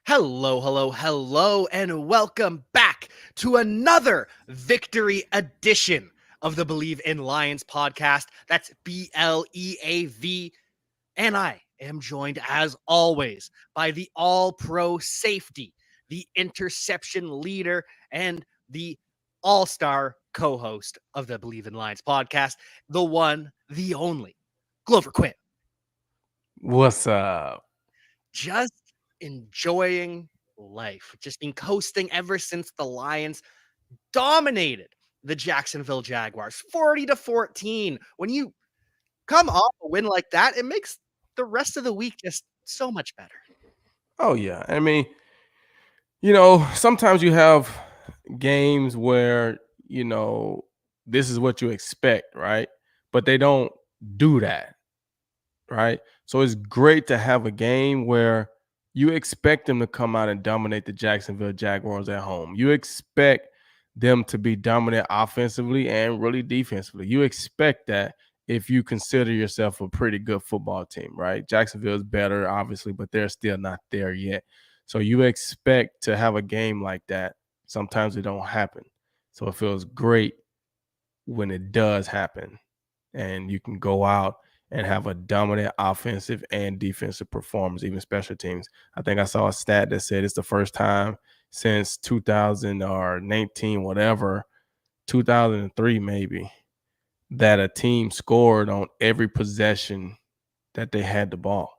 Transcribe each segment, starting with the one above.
Hello, hello, hello, and welcome back to another victory edition of the Believe in Lions podcast. That's BLEAV. And I am joined, as always, by the all pro safety, the interception leader, and the all star co host of the Believe in Lions podcast, the one, the only, Glover Quinn. What's up? Just enjoying life, just been coasting ever since the Lions dominated the Jacksonville Jaguars 40-14. When you come off a win like that, it makes the rest of the week just so much better. Oh yeah. Sometimes you have games where, this is what you expect, right? But they don't do that, right? So it's great to have a game where you expect them to come out and dominate the Jacksonville Jaguars at home. You expect them to be dominant offensively and really defensively. You expect that if you consider yourself a pretty good football team, right? Jacksonville is better, obviously, but they're still not there yet. So you expect to have a game like that. Sometimes it don't happen. So it feels great when it does happen and you can go out and have a dominant offensive and defensive performance, even special teams. I think I saw a stat that said it's the first time since 2019, whatever, 2003 maybe, that a team scored on every possession that they had the ball.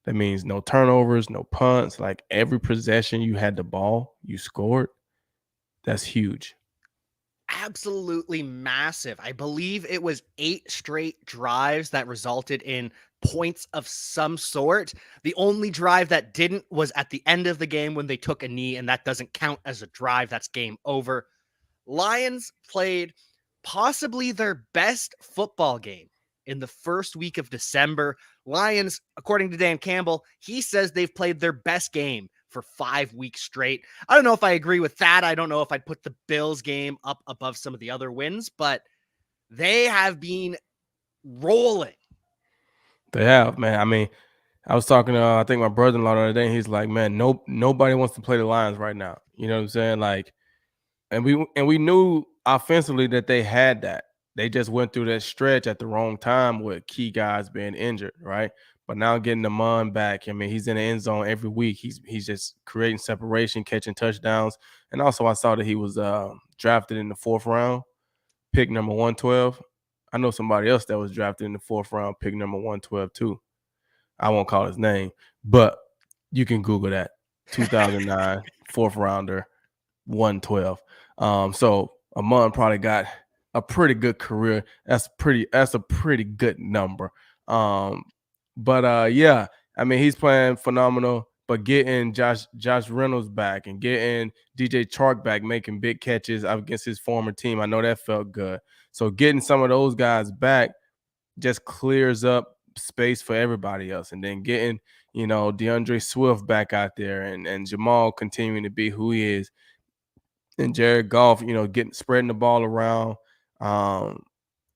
That means no turnovers, no punts. Like every possession you had the ball, you scored. That's huge. Absolutely massive. I believe it was 8 straight drives that resulted in points of some sort. The only drive that didn't was at the end of the game when they took a knee, and that doesn't count as a drive. That's game over. Lions played possibly their best football game in the first week of December. Lions, according to Dan Campbell, he says they've played their best game for 5 weeks straight. I don't know if I agree with that. I don't know if I'd put the Bills game up above some of the other wins, but they have been rolling. They have, man. I was talking to I think my brother-in-law the other day. And he's like, man, nobody wants to play the Lions right now. You know what I'm saying? Like, and we knew offensively that they had that. They just went through that stretch at the wrong time with key guys being injured, right? But now getting the Mon back, I mean, he's in the end zone every week. He's just creating separation, catching touchdowns, and also I saw that he was drafted in the 4th round, pick number 112. I know somebody else that was drafted in the 4th round, pick number 112 too. I won't call his name, but you can Google that. 2009 4th rounder, 112. So Amon probably got a pretty good career. That's a pretty good number. Um, but yeah, I mean he's playing phenomenal. But getting Josh Reynolds back and getting DJ Chark back, making big catches against his former team, I know that felt good. So getting some of those guys back just clears up space for everybody else. And then getting, DeAndre Swift back out there and Jamal continuing to be who he is. And Jared Goff, getting spreading the ball around. Um,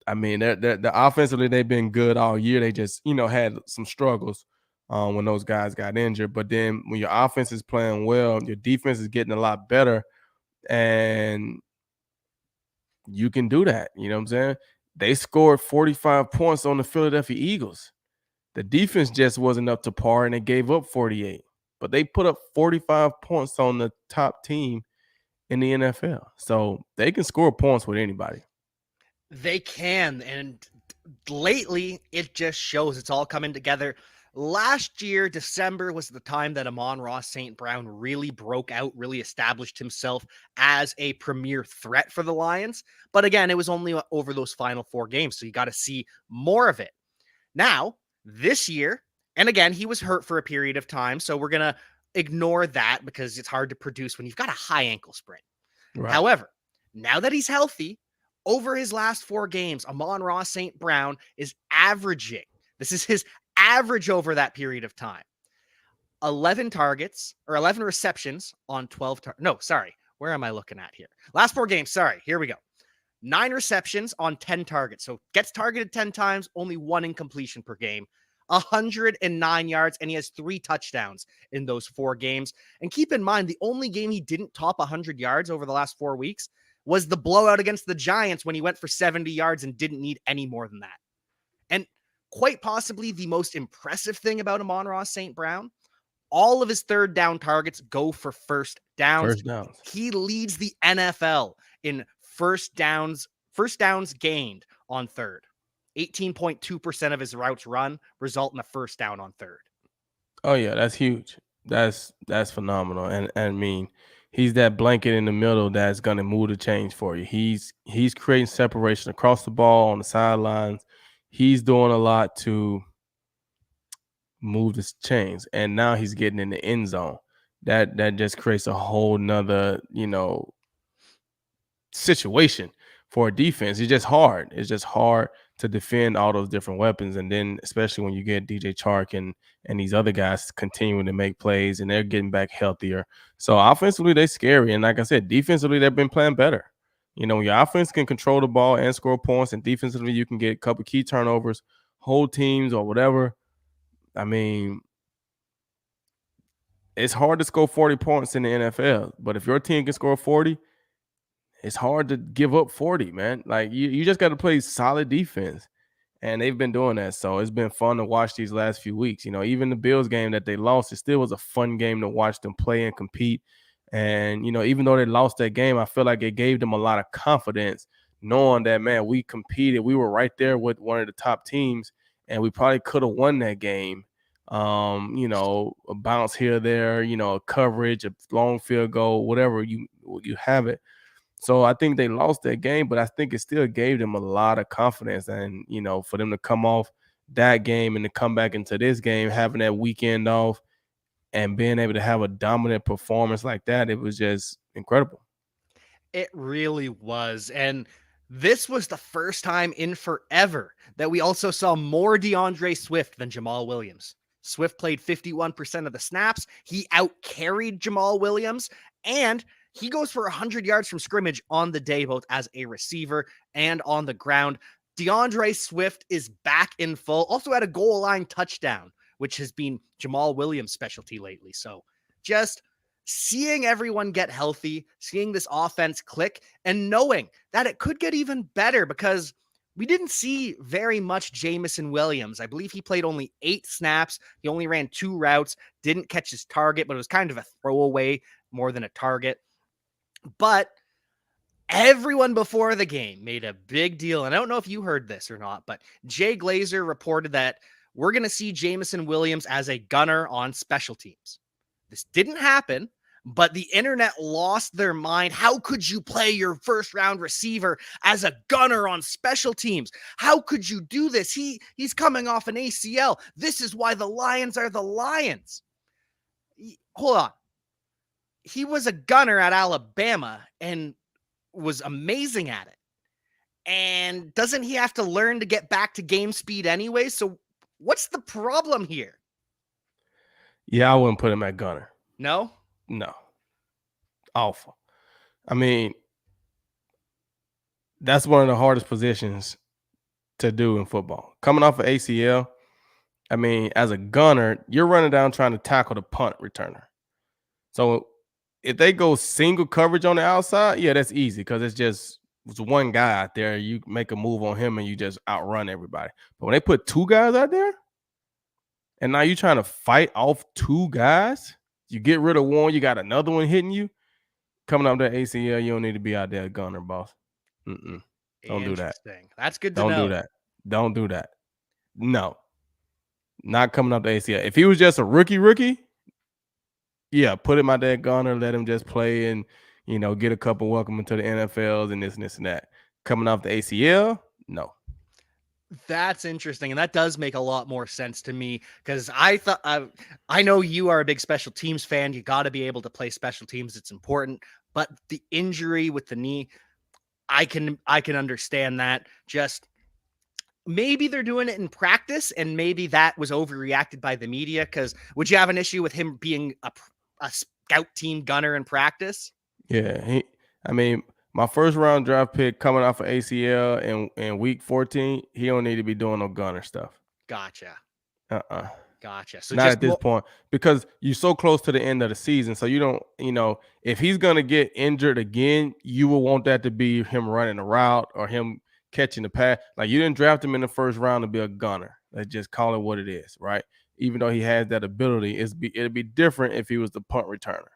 I mean, the offensively they've been good all year. They just, had some struggles when those guys got injured. But then when your offense is playing well, your defense is getting a lot better, and you can do that. You know what I'm saying? They scored 45 points on the Philadelphia Eagles. The defense just wasn't up to par, and they gave up 48. But they put up 45 points on the top team in the NFL. So they can score points with anybody. They can. And lately, it just shows it's all coming together. Last year, December was the time that Amon-Ra St. Brown really broke out, really established himself as a premier threat for the Lions. But again, it was only over those final 4 games, so you got to see more of it. Now, this year, and again, he was hurt for a period of time, so we're going to ignore that because it's hard to produce when you've got a high ankle sprain. Right. However, now that he's healthy, over his last 4 games, Amon-Ra St. Brown is averaging, this is his average over that period of time, 11 targets or 11 receptions on 12. No, sorry. Where am I looking at here? Last 4 games. Sorry. Here we go. 9 receptions on 10 targets. So gets targeted 10 times, only 1 incompletion per game. 109 yards, and he has 3 touchdowns in those 4 games. And keep in mind, the only game he didn't top 100 yards over the last 4 weeks was the blowout against the Giants when he went for 70 yards and didn't need any more than that. And quite possibly the most impressive thing about Amon-Ra St. Brown, all of his third down targets go for first downs. First downs. He leads the NFL in first downs gained on third. 18.2% of his routes run result in a first down on third. Oh yeah, that's huge. That's phenomenal. And I mean, he's that blanket in the middle that's gonna move the change for you. He's creating separation across the ball on the sidelines. He's doing a lot to move the chains, and now he's getting in the end zone. That just creates a whole nother, situation for a defense. It's just hard. It's just hard to defend all those different weapons. And then especially when you get DJ Chark and these other guys continuing to make plays and they're getting back healthier. So offensively, they're scary. And like I said, defensively, they've been playing better. When your offense can control the ball and score points, and defensively you can get a couple key turnovers, hold teams or whatever. I mean, it's hard to score 40 points in the NFL, but if your team can score 40, it's hard to give up 40, man. Like you just got to play solid defense. And they've been doing that. So it's been fun to watch these last few weeks. Even the Bills game that they lost, it still was a fun game to watch them play and compete. And, even though they lost that game, I feel like it gave them a lot of confidence knowing that, man, we competed. We were right there with one of the top teams, and we probably could have won that game. A bounce here, there, a coverage, a long field goal, whatever you have it. So I think they lost that game, but I think it still gave them a lot of confidence. And, for them to come off that game and to come back into this game, having that weekend off and being able to have a dominant performance like that, it was just incredible. It really was. And this was the first time in forever that we also saw more DeAndre Swift than Jamal Williams. Swift played 51% of the snaps. He outcarried Jamal Williams, and he goes for 100 yards from scrimmage on the day, both as a receiver and on the ground. DeAndre Swift is back in full. Also had a goal line touchdown, which has been Jamal Williams' specialty lately. So just seeing everyone get healthy, seeing this offense click, and knowing that it could get even better because we didn't see very much Jamison Williams. I believe he played only 8 snaps. He only ran 2 routes, didn't catch his target, but it was kind of a throwaway more than a target. But everyone before the game made a big deal. And I don't know if you heard this or not, but Jay Glazer reported that we're going to see Jamison Williams as a gunner on special teams. This didn't happen, but the internet lost their mind. How could you play your first round receiver as a gunner on special teams? How could you do this? He's coming off an ACL. This is why the Lions are the Lions. Hold on. He was a gunner at Alabama and was amazing at it. And doesn't he have to learn to get back to game speed anyway? So what's the problem here? Yeah, I wouldn't put him at gunner. No? No. Awful. I mean, that's one of the hardest positions to do in football. Coming off of ACL, I mean, as a gunner, you're running down trying to tackle the punt returner. So if they go single coverage on the outside, yeah, that's easy because it's one guy out there. You make a move on him and you just outrun everybody. But when they put 2 guys out there, and now you're trying to fight off 2 guys, you get rid of one, you got another one hitting you. Coming up to ACL, you don't need to be out there gunner, boss. Don't do that. That's good to know. know. Don't do that. No. Not coming up to ACL. If he was just a rookie, yeah, put him out there gunner, let him just play and, get a couple welcome into the NFLs and this and that. Coming off the ACL, no. That's interesting. And that does make a lot more sense to me because I know you are a big special teams fan. You got to be able to play special teams. It's important. But the injury with the knee, I can understand that. Just maybe they're doing it in practice and maybe that was overreacted by the media. Because would you have an issue with him being a scout team gunner in practice? Yeah. My first round draft pick coming off of ACL in week 14, he don't need to be doing no gunner stuff. Gotcha. Uh-uh. Gotcha. So Not just at this more. point because you're so close to the end of the season. So you don't, if he's gonna get injured again, you will want that to be him running a route or him catching the pass. Like you didn't draft him in the first round to be a gunner. Let's just call it what it is, right? Even though he has that ability, it'd be different if he was the punt returner,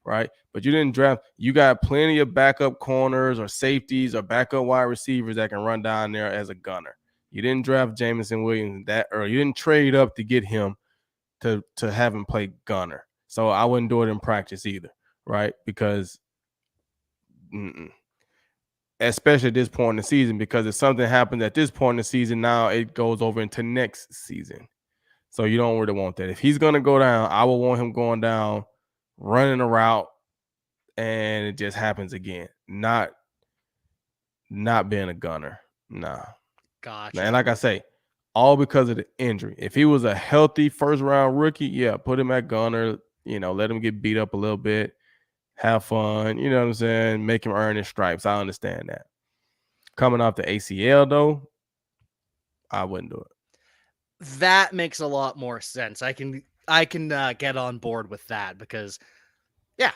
right? But you didn't draft. You got plenty of backup corners or safeties or backup wide receivers that can run down there as a gunner. You didn't draft Jamison Williams that early. You didn't trade up to get him to have him play gunner. So I wouldn't do it in practice either, right? Because especially at this point in the season, because if something happens at this point in the season, now it goes over into next season. So you don't really want that. If he's gonna go down, I will want him going down, running a route, and it just happens again. Not being a gunner. Nah. And Gotcha. like I say, all because of the injury. If he was a healthy first round rookie, yeah, put him at gunner, let him get beat up a little bit, have fun, you know what I'm saying? Make him earn his stripes. I understand that. Coming off the ACL though, I wouldn't do it. That makes a lot more sense. I can get on board with that because yeah,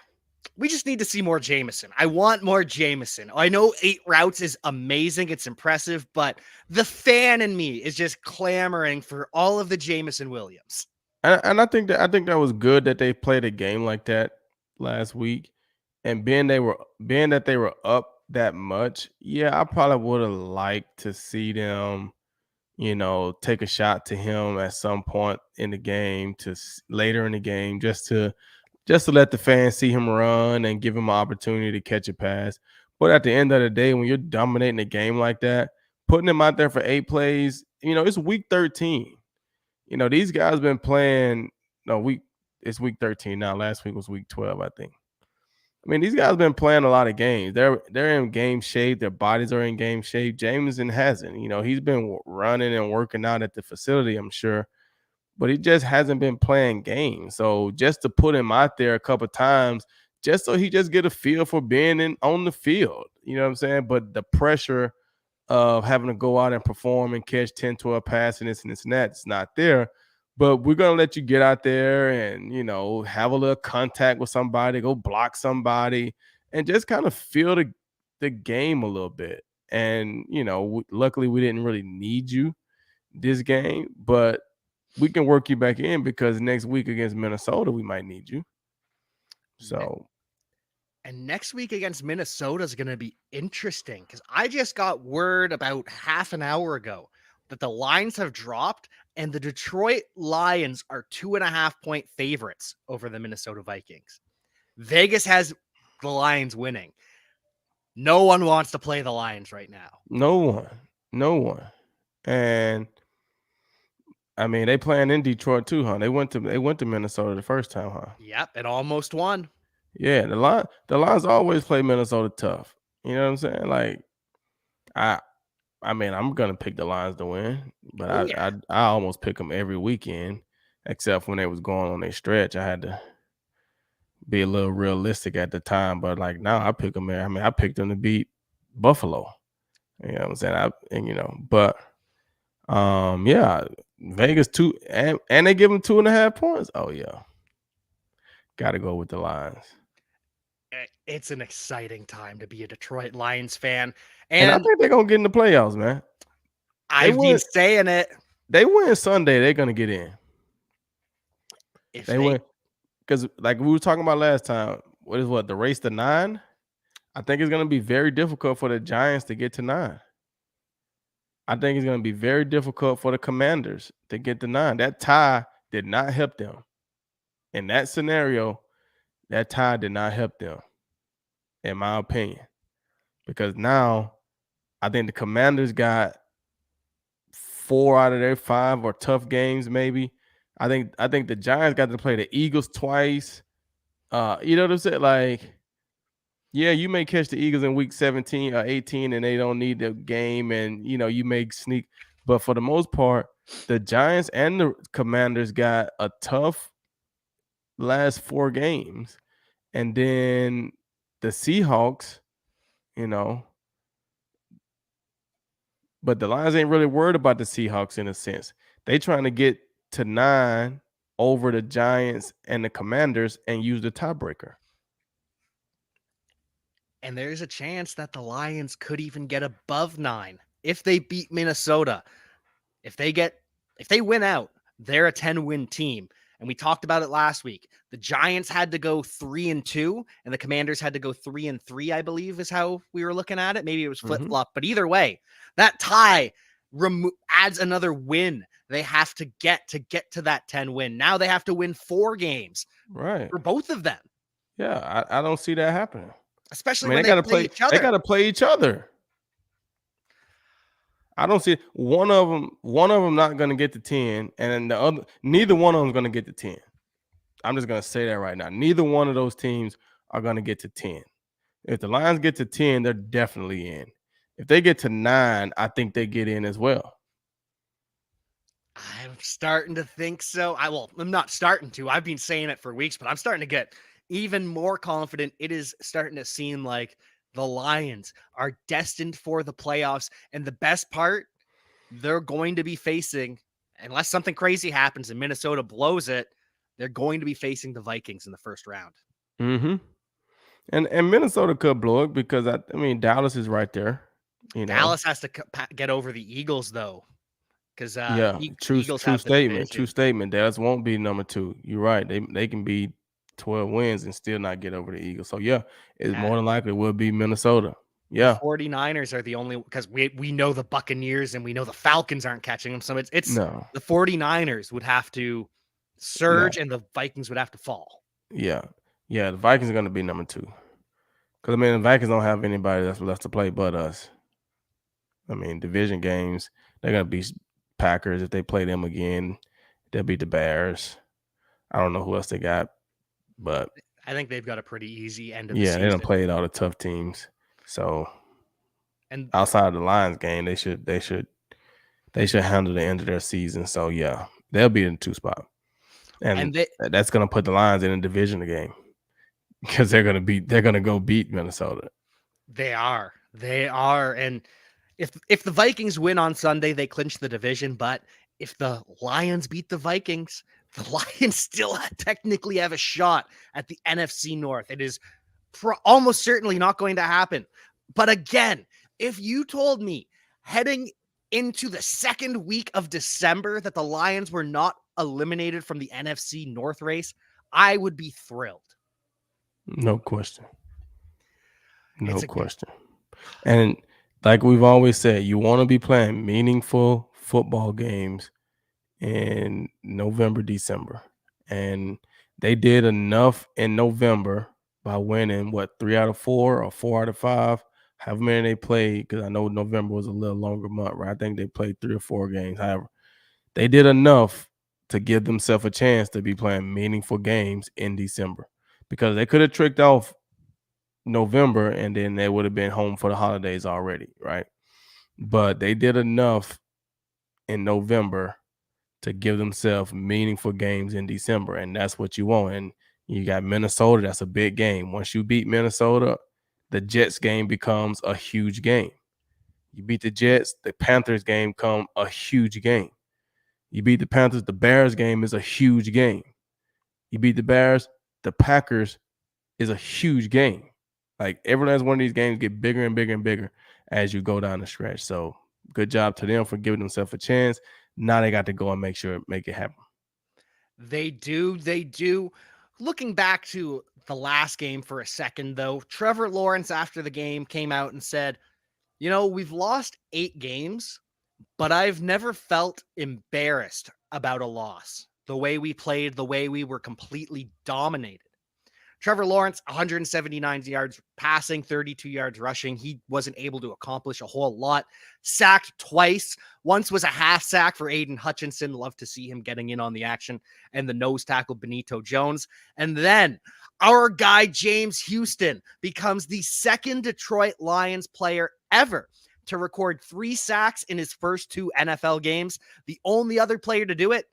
we just need to see more Jameson. I want more Jameson. I know 8 routes is amazing, it's impressive, but the fan in me is just clamoring for all of the Jameson Williams. And I think that was good that they played a game like that last week. And being that they were up that much, yeah, I probably would have liked to see them take a shot to him at some point in the game later in the game just to let the fans see him run and give him an opportunity to catch a pass. But at the end of the day, when you're dominating a game like that, putting him out there for 8 plays, it's week 13. These guys been playing no week it's week 13 now. Last week was week 12, I think. I mean, these guys been playing a lot of games. They're in game shape. Their bodies are in game shape. Jameson hasn't. He's been running and working out at the facility, I'm sure, but he just hasn't been playing games. So just to put him out there a couple times, just so he just get a feel for being on the field. You know what I'm saying? But the pressure of having to go out and perform and catch 10, 12 passes and this and that, it's not there. But we're gonna let you get out there and have a little contact with somebody, go block somebody, and just kind of feel the game a little bit. And luckily we didn't really need you this game, but we can work you back in because next week against Minnesota we might need you. So And next week against Minnesota is going to be interesting because I just got word about half an hour ago that the lines have dropped and the Detroit Lions are 2.5 point favorites over the Minnesota Vikings. Vegas has the Lions winning. No one wants to play the Lions right now. no one. And I mean, they playing in Detroit too, huh? They went to Minnesota the first time, huh? Yep, it almost won. Yeah, the Lions always play Minnesota tough. You know what I'm saying? Like I I mean, I'm gonna pick the Lions to win, but Oh, I almost pick them every weekend, except when they was going on their stretch. I had to be a little realistic at the time, but like now I pick them. I mean, I picked them to beat Buffalo. You know what I'm saying? But yeah, Vegas two and they give them 2.5 points. Oh yeah, got to go with the Lions. It's an exciting time to be a Detroit Lions fan. And I And think they're gonna get in the playoffs, man. They I've been win. saying it. They win Sunday. They're gonna get in. If They they win because, like we were talking about last time. What the race to 9? I think it's gonna be very difficult for the Giants to get to 9. I think it's gonna be very difficult for the Commanders to get to 9. That tie did not help them in that scenario. That tie did not help them, in my opinion, because now I think the Commanders got 4 out of their 5 or tough games, maybe. I think the Giants got to play the Eagles twice. You know what I'm saying? Like, yeah, you may catch the Eagles in week 17 or 18 and they don't need the game, and you may sneak. But for the most part, the Giants and the Commanders got a tough last 4 games. And then the Seahawks, you know, but the Lions ain't really worried about the Seahawks in a sense. They trying to get to 9 over the Giants and the Commanders and use the tiebreaker. And there's a chance that the Lions could even get above 9 if they beat Minnesota. If they win out, they're a 10-win team. And we talked about it last week. The Giants had to go 3-2, and the Commanders had to go 3-3, I believe, is how we were looking at it. Maybe it was flip-flop, but either way, that tie adds another win they have to get to that 10 win. Now they have to win 4 games Right. for both of them. Yeah, I don't see that happening. Especially I mean, when they they gotta play play. each other. They gotta play each other. I don't see one of them. One of them not gonna get to 10, and then the other. Neither one of them is gonna get to 10. I'm just gonna say that right now. Neither one of those teams are gonna get to 10. If the Lions get to 10, they're definitely in. If they get to 9, I think they get in as well. I'm starting to think so. I'm not starting to. I've been saying it for weeks, but I'm starting to get even more confident. It is starting to seem like the Lions are destined for the playoffs. And the best part, they're going to be facing, unless something crazy happens and Minnesota blows it, they're going to be facing the Vikings in the first round. Mm-hmm. And Minnesota could blow it because I mean Dallas is right there. You know. Dallas has to get over the Eagles though, because Yeah, Eagles true have the statement. True division. statement. Dallas won't be number 2. You're right. They can be 12 wins and still not get over the Eagles. So yeah, it's Yeah. more than likely will be Minnesota. The Yeah. 49ers are the only, because we know the Buccaneers and we know the Falcons aren't catching them. So it's No. the 49ers would have to No. surge and the Vikings would have to fall. Yeah. Yeah, the Vikings are gonna be number 2. Because I mean the Vikings don't have anybody that's left to play but us. I mean, division games, they're gonna beat Packers if they play them again. They'll beat the Bears. I don't know who else they got, but I think they've got a pretty easy end of the yeah, they don't season. play all the tough teams. So And outside of the Lions game, they should handle the end of their season. So yeah, they'll be in the 2 spot. And they that's gonna put the Lions in a division game because they're gonna go beat Minnesota. they are. They are. And if the Vikings win on Sunday, they clinch the division. But if the Lions beat the Vikings, the Lions still technically have a shot at the NFC North. It is almost certainly not going to happen. But again, if you told me heading into the second week of December that the Lions were not eliminated from the NFC North race, I would be thrilled. No question. No It's a question. And like we've always said, you want to be playing meaningful football games in November, December. And they did enough in November by winning 3 out of 4 or 4 out of 5, however many they played, because I know November was a little longer month, right? I think they played 3 or 4 games. However, they did enough to give themselves a chance to be playing meaningful games in December, because they could have tricked off November and then they would have been home for the holidays already, right? But they did enough in November to give themselves meaningful games in December, and that's what you want. And you got Minnesota, that's a big game. Once you beat Minnesota, the Jets game becomes a huge game. You beat the Jets, the Panthers game come a huge game. You beat the Panthers, the Bears game is a huge game. You beat the Bears, the Packers is a huge game. Like every last one of these games get bigger and bigger and bigger as you go down the stretch. So good job to them for giving themselves a chance. Now they got to go and make it happen. They do. They do. Looking back to the last game for a second, though, Trevor Lawrence after the game came out and said, we've lost 8 games, but I've never felt embarrassed about a loss. The way we played, the way we were completely dominated. Trevor Lawrence, 179 yards passing, 32 yards rushing. He wasn't able to accomplish a whole lot. Sacked twice. Once was a half sack for Aiden Hutchinson. Love to see him getting in on the action. And the nose tackle, Benito Jones. And then our guy, James Houston, becomes the second Detroit Lions player ever to record 3 sacks in his first 2 NFL games. The only other player to do it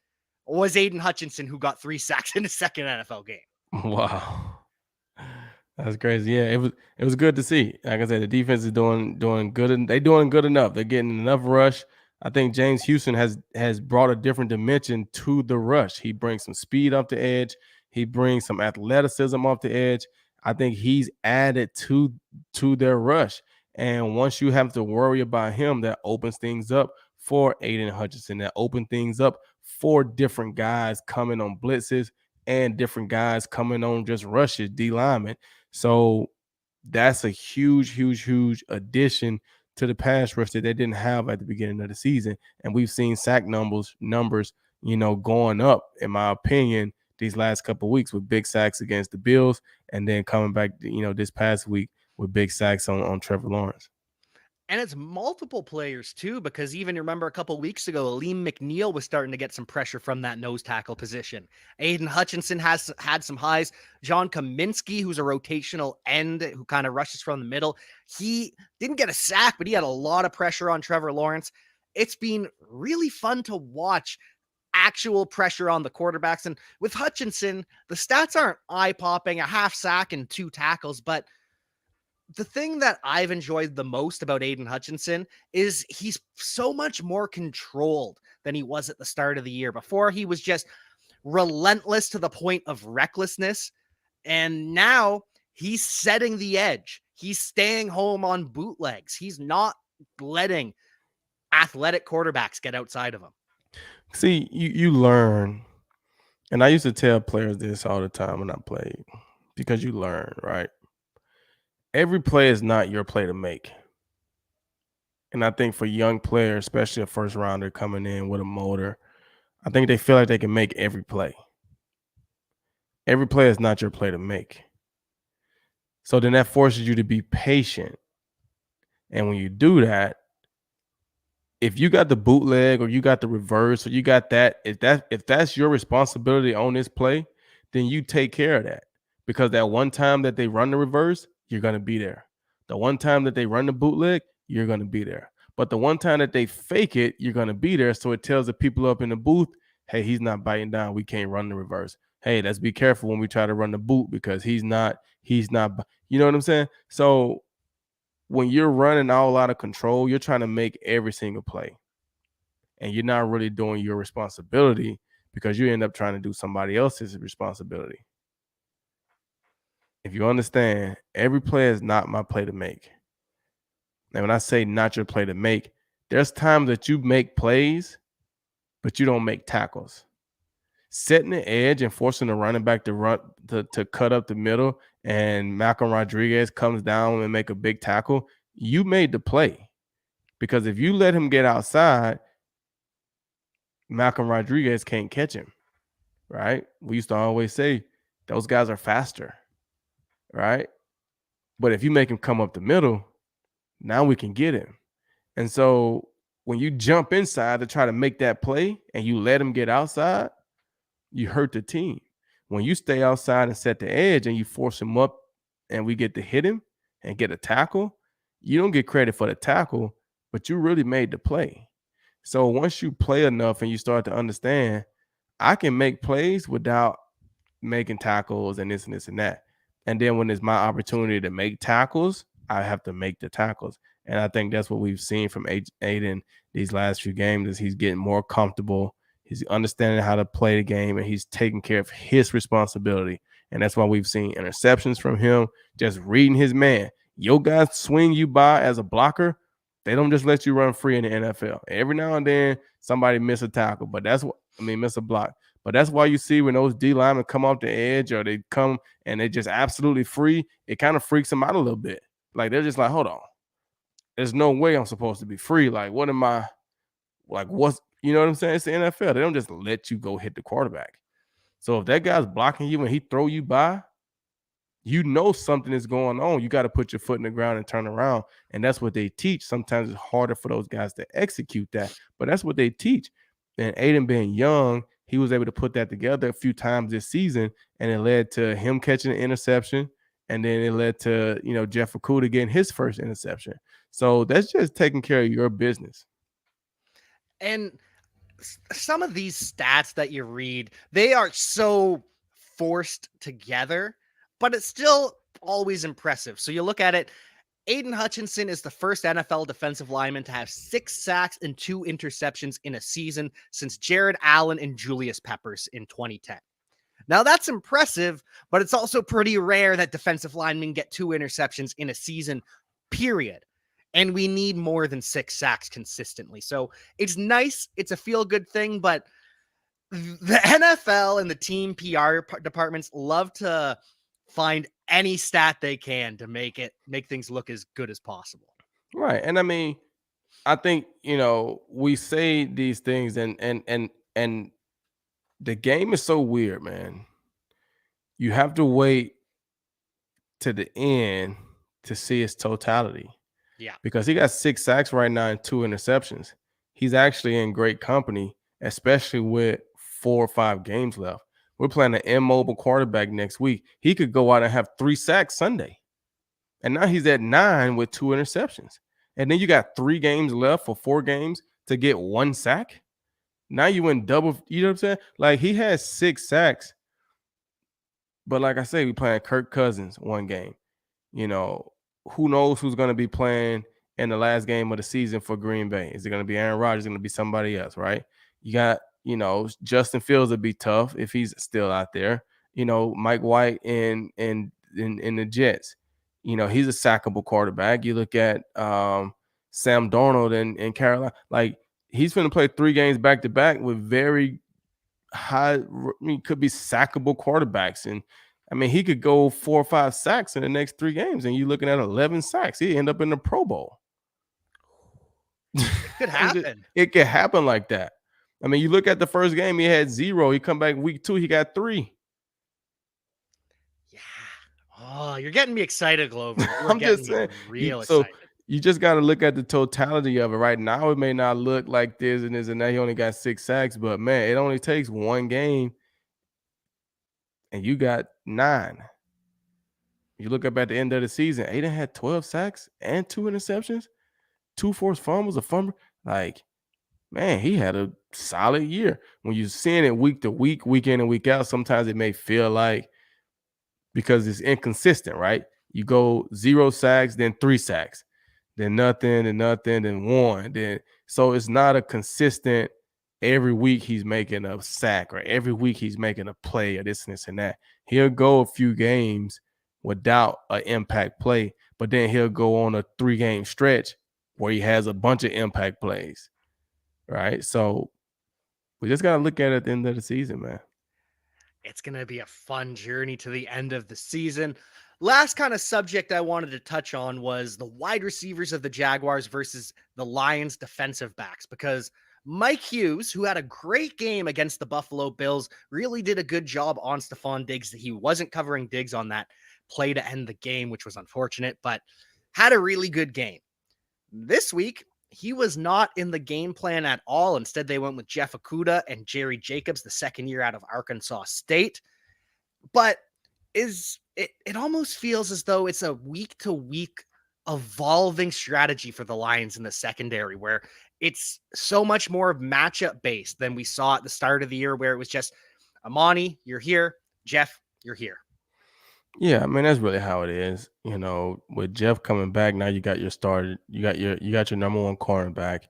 was Aiden Hutchinson, who got 3 sacks in his second NFL game. Wow. That's crazy. Yeah, it was good to see. Like I said, the defense is doing good, and they're doing good enough. They're getting enough rush. I think James Houston has brought a different dimension to the rush. He brings some speed off the edge. He brings some athleticism off the edge. I think he's added to their rush. And once you have to worry about him, that opens things up for Aiden Hutchinson. That opens things up for different guys coming on blitzes and different guys coming on just rushes, D linemen. So that's a huge, huge, huge addition to the pass rush that they didn't have at the beginning of the season. And we've seen sack numbers, going up, in my opinion, these last couple of weeks with big sacks against the Bills, and then coming back, this past week with big sacks on Trevor Lawrence. And it's multiple players too, because even remember a couple weeks ago, Aleem McNeil was starting to get some pressure from that nose tackle position. Aiden Hutchinson has had some highs. John Kaminsky, who's a rotational end who kind of rushes from the middle, he didn't get a sack, but he had a lot of pressure on Trevor Lawrence. It's been really fun to watch actual pressure on the quarterbacks. And with Hutchinson, the stats aren't eye popping, a half sack and 2 tackles, but the thing that I've enjoyed the most about Aiden Hutchinson is he's so much more controlled than he was at the start of the year. Before, he was just relentless to the point of recklessness. And now he's setting the edge. He's staying home on bootlegs. He's not letting athletic quarterbacks get outside of him. See, you learn, and I used to tell players this all the time when I played, because you learn, right? Every play is not your play to make. And I think for young players, especially a first rounder coming in with a motor, I think they feel like they can make every play. Every play is not your play to make. So then that forces you to be patient. And when you do that, if you got the bootleg or you got the reverse or you got that, if that's your responsibility on this play, then you take care of that. Because that one time that they run the reverse, you're going to be there. The one time that they run the bootleg, you're going to be there. But the one time that they fake it, you're going to be there. So it tells the people up in the booth, hey, he's not biting down. We can't run the reverse. Hey, let's be careful when we try to run the boot, because he's not, you know what I'm saying? So when you're running all out of control, you're trying to make every single play. And you're not really doing your responsibility, because you end up trying to do somebody else's responsibility. If you understand, every play is not my play to make. And when I say not your play to make, there's times that you make plays, but you don't make tackles. Setting the edge and forcing the running back to run to cut up the middle, and Malcolm Rodriguez comes down and make a big tackle, you made the play. Because if you let him get outside, Malcolm Rodriguez can't catch him, right? We used to always say those guys are faster, right? But if you make him come up the middle, now we can get him. And so when you jump inside to try to make that play and you let him get outside, you hurt the team. When you stay outside and set the edge and you force him up and we get to hit him and get a tackle, you don't get credit for the tackle, but you really made the play. So once you play enough and you start to understand, I can make plays without making tackles and this and this and that. And then when it's my opportunity to make tackles, I have to make the tackles. And I think that's what we've seen from Aiden these last few games, is he's getting more comfortable. He's understanding how to play the game, and he's taking care of his responsibility. And that's why we've seen interceptions from him, just reading his man. Your guys swing you by as a blocker. They don't just let you run free in the NFL. Every now and then, somebody miss a tackle, but miss a block. But that's why you see when those D linemen come off the edge, or they come and they just absolutely free, it kind of freaks them out a little bit. Like, they're just like, hold on. There's no way I'm supposed to be free. Like, what am I? Like, what's, you know what I'm saying? It's the NFL. They don't just let you go hit the quarterback. So if that guy's blocking you and he throw you by, you know something is going on. You got to put your foot in the ground and turn around. And that's what they teach. Sometimes it's harder for those guys to execute that, but that's what they teach. And Aiden, being young, he was able to put that together a few times this season, and it led to him catching an interception. And then it led to, Jeff Okudah getting his first interception. So that's just taking care of your business. And some of these stats that you read, they are so forced together, but it's still always impressive. So you look at it, Aiden Hutchinson is the first NFL defensive lineman to have 6 sacks and 2 interceptions in a season since Jared Allen and Julius Peppers in 2010. Now, that's impressive, but it's also pretty rare that defensive linemen get 2 interceptions in a season, period. And we need more than 6 sacks consistently. So it's nice. It's a feel good thing, but the NFL and the team PR departments love to find any stat they can to make things look as good as possible. Right. And I mean, I think, we say these things and the game is so weird, man. You have to wait to the end to see its totality Yeah. because he got 6 sacks right now and 2 interceptions. He's actually in great company, especially with 4 or 5 games left. We're playing an immobile quarterback next week. He could go out and have 3 sacks Sunday. And now he's at 9 with 2 interceptions. And then you got 3 games left for 4 games to get 1 sack. Now you win double, you know what I'm saying? Like he has 6 sacks. But like I say, we playing Kirk Cousins one game. You know, who knows who's going to be playing in the last game of the season for Green Bay? Is it going to be Aaron Rodgers? Is it going to be somebody else, right? You got, Justin Fields would be tough if he's still out there. Mike White in the Jets. He's a sackable quarterback. You look at Sam Darnold in Carolina. Like he's going to play 3 games back to back with very high, could be sackable quarterbacks. And I mean, he could go 4 or 5 sacks in the next 3 games, and you're looking at 11 sacks. He end up in the Pro Bowl. It could happen. It could happen like that. I mean, you look at the first game, he had 0. He come back week 2, he got 3. Yeah. Oh, you're getting me excited, Glover. I'm just saying. Real So excited. you just got to look at the totality of it. Right now, it may not look like this and this and that. He only got 6 sacks, but man, it only takes 1 game, and you got 9. You look up at the end of the season, Aiden had 12 sacks and 2 interceptions, 2 forced fumbles, a fumble. Like, man, he had a solid year. When you're seeing it week to week, week in and week out, sometimes it may feel like because it's inconsistent, right? You go 0 sacks, then 3 sacks, then nothing, then nothing, then 1. Then so it's not a consistent every week he's making a sack or every week he's making a play or this and this and that. He'll go a few games without an impact play, but then he'll go on a 3-game stretch where he has a bunch of impact plays, right? So we just got to look at it at the end of the season, man. It's going to be a fun journey to the end of the season. Last kind of subject I wanted to touch on was the wide receivers of the Jaguars versus the Lions defensive backs, because Mike Hughes, who had a great game against the Buffalo Bills, really did a good job on Stephon Diggs. He wasn't covering Diggs on that play to end the game, which was unfortunate, but had a really good game. This week, he was not in the game plan at all. Instead, they went with Jeff Okudah and Jerry Jacobs, the second year out of Arkansas State. But it almost feels as though it's a week to week evolving strategy for the Lions in the secondary, where it's so much more matchup based than we saw at the start of the year, where it was just Amani, you're here, Jeff, you're here. Yeah, I mean that's really how it is. With Jeff coming back, now you got your starter, you got your number one cornerback,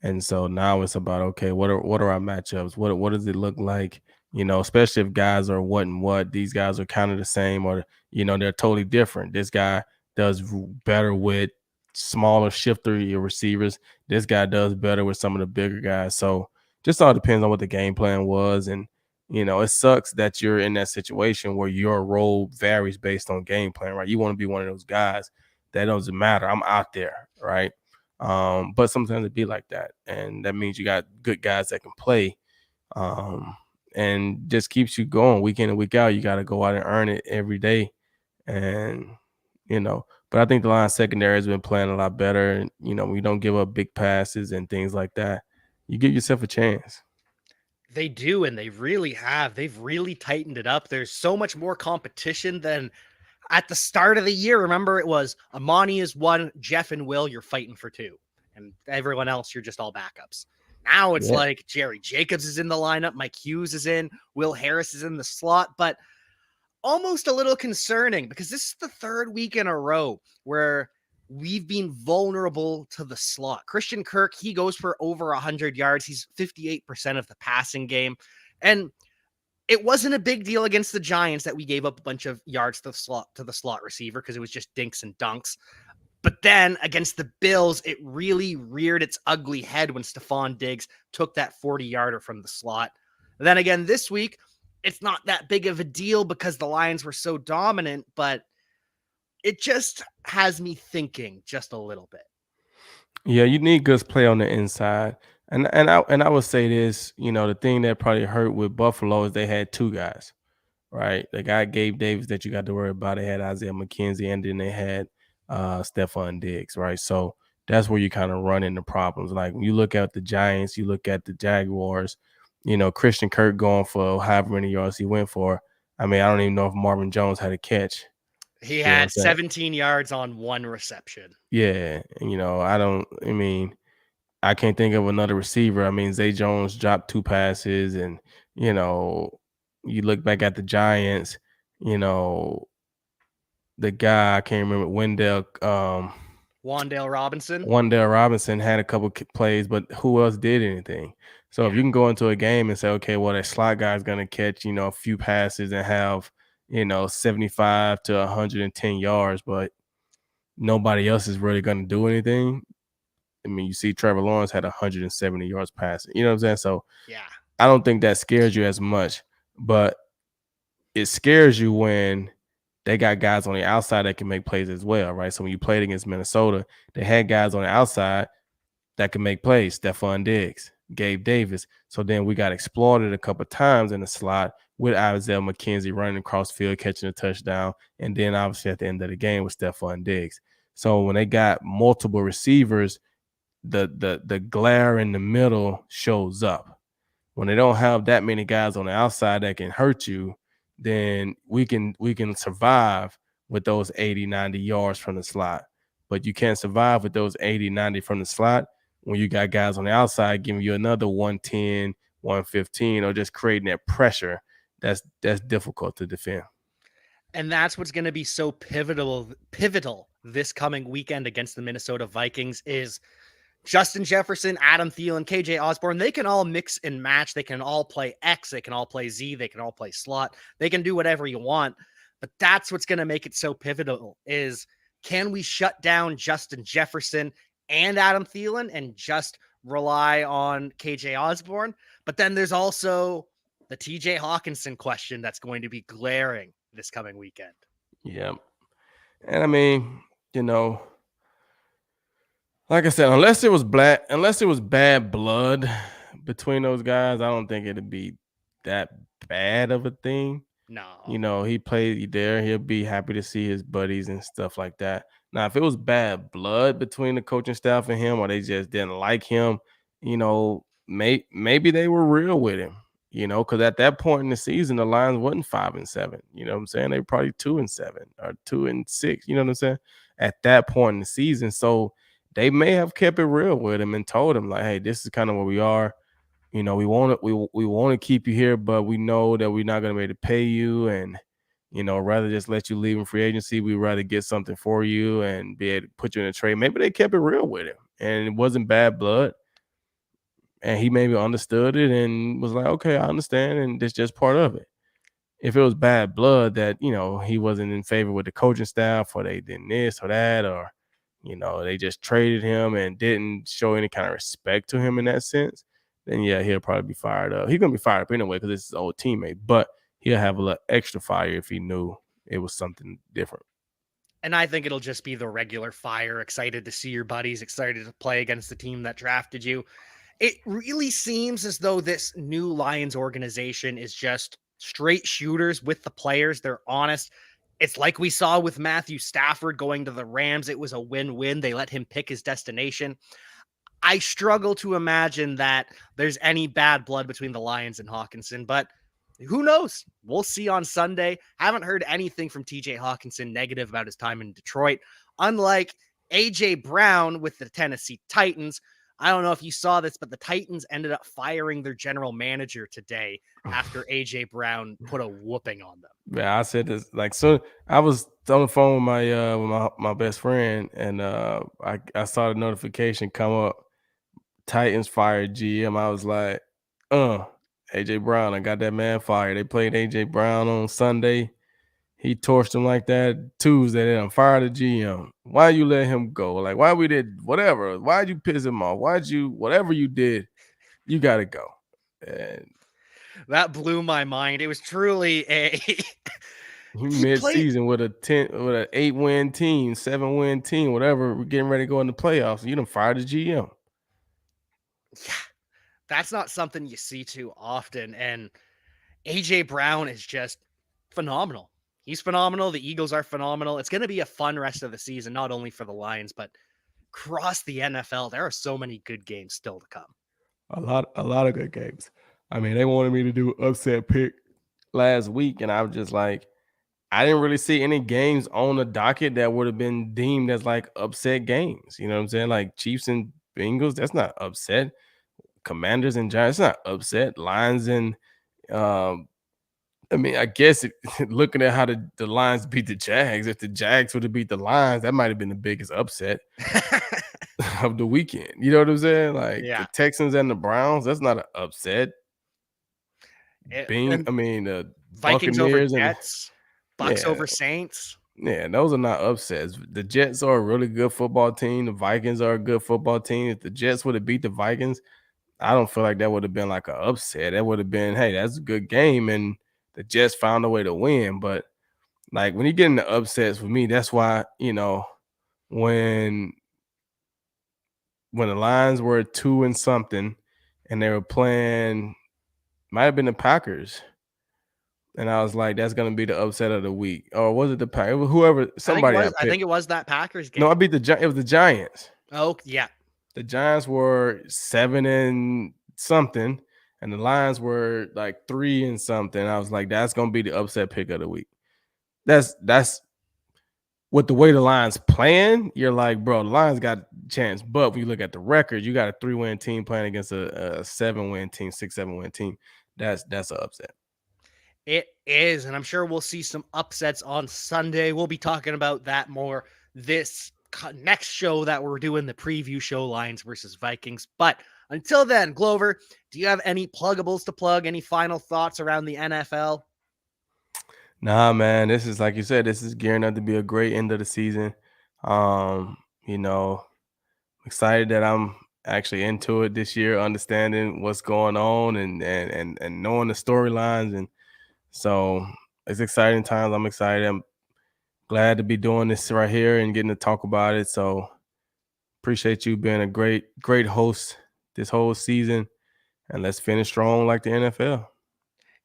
and so now it's about okay, what are our matchups? What does it look like? Especially if guys are what and what. These guys are kind of the same, or they're totally different. This guy does better with smaller shifter receivers. This guy does better with some of the bigger guys. So just all depends on what the game plan was. And it sucks that you're in that situation where your role varies based on game plan, right? You want to be one of those guys that doesn't matter. I'm out there, right? But sometimes it be like that. And that means you got good guys that can play. And just keeps you going week in and week out. You got to go out and earn it every day. And, but I think the line secondary has been playing a lot better. And, we don't give up big passes and things like that. You give yourself a chance. They do, and they really have. They've really tightened it up. There's so much more competition than at the start of the year. Remember, it was Amani is 1, Jeff and Will, you're fighting for 2. And everyone else, you're just all backups. Now it's like Jerry Jacobs is in the lineup, Mike Hughes is in, Will Harris is in the slot, but almost a little concerning because this is the 3rd week in a row where we've been vulnerable to the slot. Christian Kirk, he goes for over 100 yards. He's 58% of the passing game. And it wasn't a big deal against the Giants that we gave up a bunch of yards to the slot receiver because it was just dinks and dunks. But then against the Bills, it really reared its ugly head when Stephon Diggs took that 40-yarder from the slot. Then again, this week, it's not that big of a deal because the Lions were so dominant, but it just has me thinking just a little bit. Yeah, you need good play on the inside. And I would say this, the thing that probably hurt with Buffalo is they had two guys, right? They got Gabe Davis that you got to worry about. They had Isaiah McKenzie, and then they had Stephon Diggs, right? So that's where you kind of run into problems. Like when you look at the Giants, you look at the Jaguars, Christian Kirk going for however many yards he went for. I mean, I don't even know if Marvin Jones had a catch. He You know what I'm had saying? 17 yards on one reception. Yeah, I can't think of another receiver. I mean, Zay Jones dropped two passes, and you know, you look back at the Giants, you know, the guy I can't remember Wandale Robinson. Wandale Robinson had a couple plays, but who else did anything? So if Yeah. you can go into a game and say, okay, well, that slot guy's gonna catch, a few passes and have, 75 to 110 yards, but nobody else is really gonna do anything. I mean, you see Trevor Lawrence had 170 yards passing. You know what I'm saying? So Yeah. I don't think that scares you as much, but it scares you when they got guys on the outside that can make plays as well, right? So when you played against Minnesota, they had guys on the outside that can make plays. Stephon Diggs, Gabe Davis. So then we got exploited a couple of times in the slot with Isaiah McKenzie running across field, catching a touchdown, and then obviously at the end of the game with Stephon Diggs. So when they got multiple receivers, the glare in the middle shows up. When they don't have that many guys on the outside that can hurt you, then we can survive with those 80, 90 yards from the slot. But you can't survive with those 80, 90 from the slot when you got guys on the outside giving you another 110, 115, or just creating that pressure. That's difficult to defend. And that's what's going to be so pivotal this coming weekend against the Minnesota Vikings is Justin Jefferson, Adam Thielen, KJ Osborne. They can all mix and match. They can all play X. They can all play Z. They can all play slot. They can do whatever you want. But that's what's going to make it so pivotal is can we shut down Justin Jefferson and Adam Thielen and just rely on KJ Osborne? But then there's also the TJ Hawkinson question that's going to be glaring this coming weekend. Yeah. And I mean, you know, like I said, unless it was bad blood between those guys, I don't think it'd be that bad of a thing. No. He played there. He'll be happy to see his buddies and stuff like that. Now, if it was bad blood between the coaching staff and him, or they just didn't like him, maybe they were real with him. Because at that point in the season, the Lions wasn't 5-7. You know what I'm saying? They were probably 2-7 or 2-6. You know what I'm saying? At that point in the season, so they may have kept it real with him and told him like, "Hey, this is kind of where we are. We want to keep you here, but we know that we're not going to be able to pay you, and rather just let you leave in free agency, we'd rather get something for you and be able to put you in a trade." Maybe they kept it real with him, and it wasn't bad blood, and he maybe understood it and was like, "Okay, I understand, and it's just part of it." If it was bad blood that he wasn't in favor with the coaching staff, or they did this or that, or they just traded him and didn't show any kind of respect to him in that sense, then yeah, he'll probably be fired up. He's gonna be fired up anyway because it's his old teammate, but he'll have a little extra fire if he knew it was something different. And I think it'll just be the regular fire, excited to see your buddies, excited to play against the team that drafted you. It really seems as though this new Lions organization is just straight shooters with the players. They're honest. It's like we saw with Matthew Stafford going to the Rams. It was a win-win. They let him pick his destination. I struggle to imagine that there's any bad blood between the Lions and Hawkinson, but who knows? We'll see on Sunday. Haven't heard anything from TJ Hawkinson negative about his time in Detroit. Unlike AJ Brown with the Tennessee Titans, I don't know if you saw this, but the Titans ended up firing their general manager today after AJ Brown put a whooping on them. Yeah, I said this like so. I was on the phone with my best friend, and I saw the notification come up. Titans fired GM. I was like, uh, AJ Brown. I got that man fired. They played AJ Brown on Sunday. He torched him like that. Tuesday, they done fired the GM. Why you let him go? Like, why we did whatever? Why'd you piss him off? Why'd you whatever you did? You got to go. And That blew my mind. It was truly a he he played mid-season with an 8-win team, 7-win team, whatever. We're getting ready to go in the playoffs. You done fired the GM. yeah, that's not something you see too often. And AJ Brown is just phenomenal. He's phenomenal. The Eagles are phenomenal. It's going to be a fun rest of the season, not only for the Lions, but across the NFL. There are so many good games still to come. A lot of good games. I mean, they wanted me to do upset pick last week, and I was just like, I didn't really see any games on the docket that would have been deemed as like upset games. You know what I'm saying? Like Chiefs and Bengals, that's not upset. Commanders and Giants, that's not upset. Lions and I mean, I guess looking at how the Lions beat the Jags, if the Jags would have beat the Lions, that might have been the biggest upset of the weekend. You know what I'm saying? Like the Yeah. Texans and the Browns, that's not an upset. And I mean, the Vikings over Buccaneers and Jets, Bucks yeah, over Saints. yeah, those are not upsets. The Jets are a really good football team. The Vikings are a good football team. If the Jets would have beat the Vikings, I don't feel like that would have been like an upset. That would have been, hey, that's a good game, and the Jets found a way to win. But like when you get into upsets with me, that's why when when the Lions were 2 and something, and they were playing, might have been the Packers. And I was like, that's gonna be the upset of the week. Or was it the Packers? Whoever, somebody I I think picked. it was that Packers No, I game. beat it was the Giants. Oh, yeah. The Giants were 7 and something, and the Lions were like 3 and something. I was like, that's gonna be the upset pick of the week. That's with the way the Lions playing, you're like, bro, the Lions got a chance. But when you look at the record, you got a 3-win team playing against a 7-win team, 6, 7-win team. That's an upset. It is, and I'm sure we'll see some upsets on Sunday. We'll be talking about that more this next show that we're doing, the preview show, Lions versus Vikings. But until then, Glover, do you have any pluggables to plug? Any final thoughts around the NFL? Nah, man, this is like you said, this is gearing up to be a great end of the season. You know, excited that I'm actually into it this year, understanding what's going on and knowing the storylines, and so it's exciting times. I'm excited. I'm glad to be doing this right here and getting to talk about it. So appreciate you being a great host this whole season, and let's finish strong like the NFL.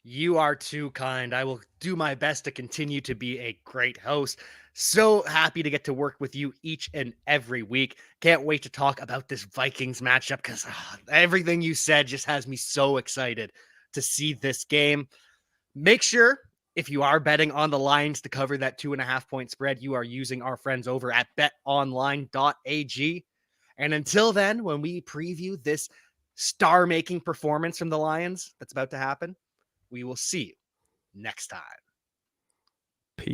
You are too kind. I will do my best to continue to be a great host. So happy to get to work with you each and every week. Can't wait to talk about this Vikings matchup because everything you said just has me so excited to see this game. Make sure if you are betting on the Lions to cover that 2.5 point spread, you are using our friends over at betonline.ag. And until then, when we preview this star making performance from the Lions that's about to happen, we will see you next time.